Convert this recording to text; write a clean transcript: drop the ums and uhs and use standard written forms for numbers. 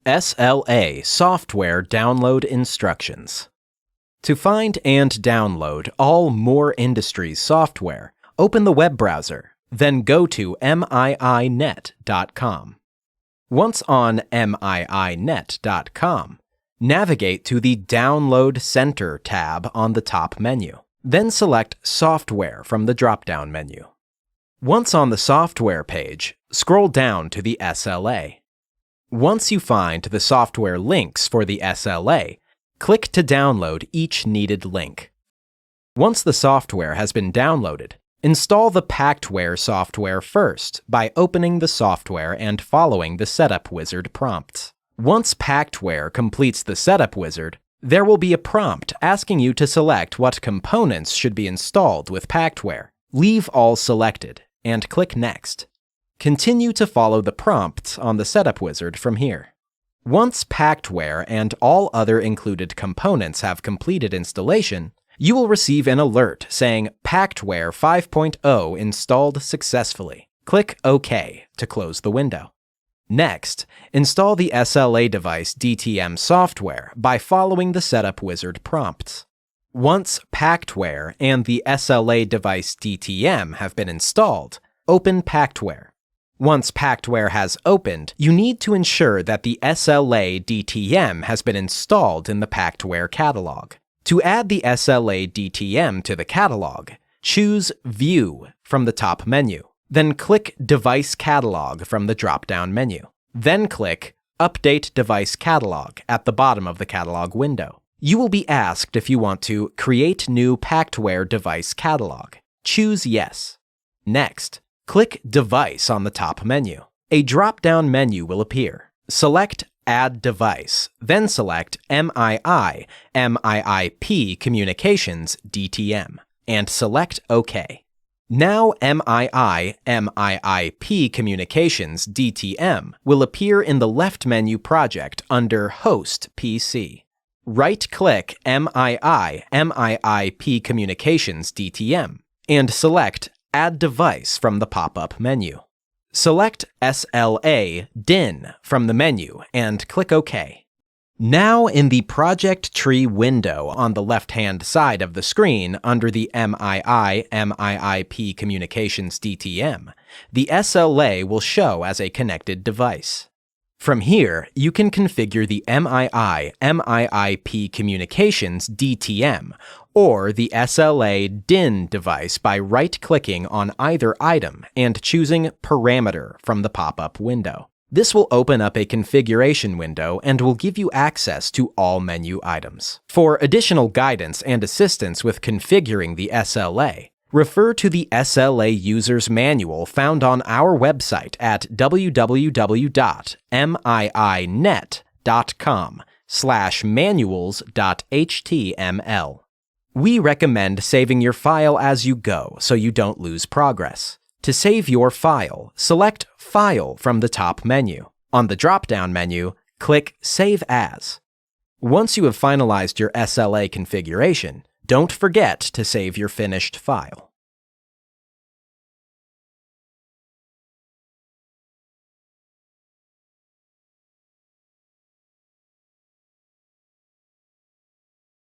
SLA Software Download Instructions. To find and download all More Industries software, open the web browser, then go to miinet.com. Once on miinet.com, navigate to the Download Center tab on the top menu. Then select Software from the drop-down menu. Once on the Software page, scroll down to the SLA. Once you find the software links for the SLA, click to download each needed link. Once the software has been downloaded, install the Pactware software first by opening the software and following the Setup Wizard prompts. Once Pactware completes the Setup Wizard, there will be a prompt asking you to select what components should be installed with Pactware. Leave all selected and click Next. Continue to follow the prompts on the Setup Wizard from here. Once Pactware and all other included components have completed installation, you will receive an alert saying Pactware 5.0 installed successfully. Click OK to close the window. Next, install the SLA device DTM software by following the Setup Wizard prompts. Once Pactware and the SLA device DTM have been installed, open Pactware. Once Pactware has opened, you need to ensure that the SLA DTM has been installed in the Pactware catalog. To add the SLA DTM to the catalog, choose View from the top menu. Then click Device Catalog from the drop-down menu. Then click Update Device Catalog at the bottom of the catalog window. You will be asked if you want to create new Pactware device catalog. Choose Yes. Next, click Device on the top menu. A drop-down menu will appear. Select Add Device, then select MIP Communications DTM, and select OK. Now MIP Communications DTM will appear in the left menu project under Host PC. Right-click MIP Communications DTM, and select Add Device from the pop-up menu. Select SLA DIN from the menu and click OK. Now in the Project Tree window on the left-hand side of the screen under the MIP Communications DTM, the SLA will show as a connected device. From here, you can configure the MIP Communications DTM or the SLA DIN device by right-clicking on either item and choosing Parameter from the pop-up window. This will open up a configuration window and will give you access to all menu items. For additional guidance and assistance with configuring the SLA, refer to the SLA User's Manual found on our website at www.miinet.com/manuals.html. We recommend saving your file as you go so you don't lose progress. To save your file, select File from the top menu. On the drop-down menu, click Save As. Once you have finalized your SLA configuration, don't forget to save your finished file.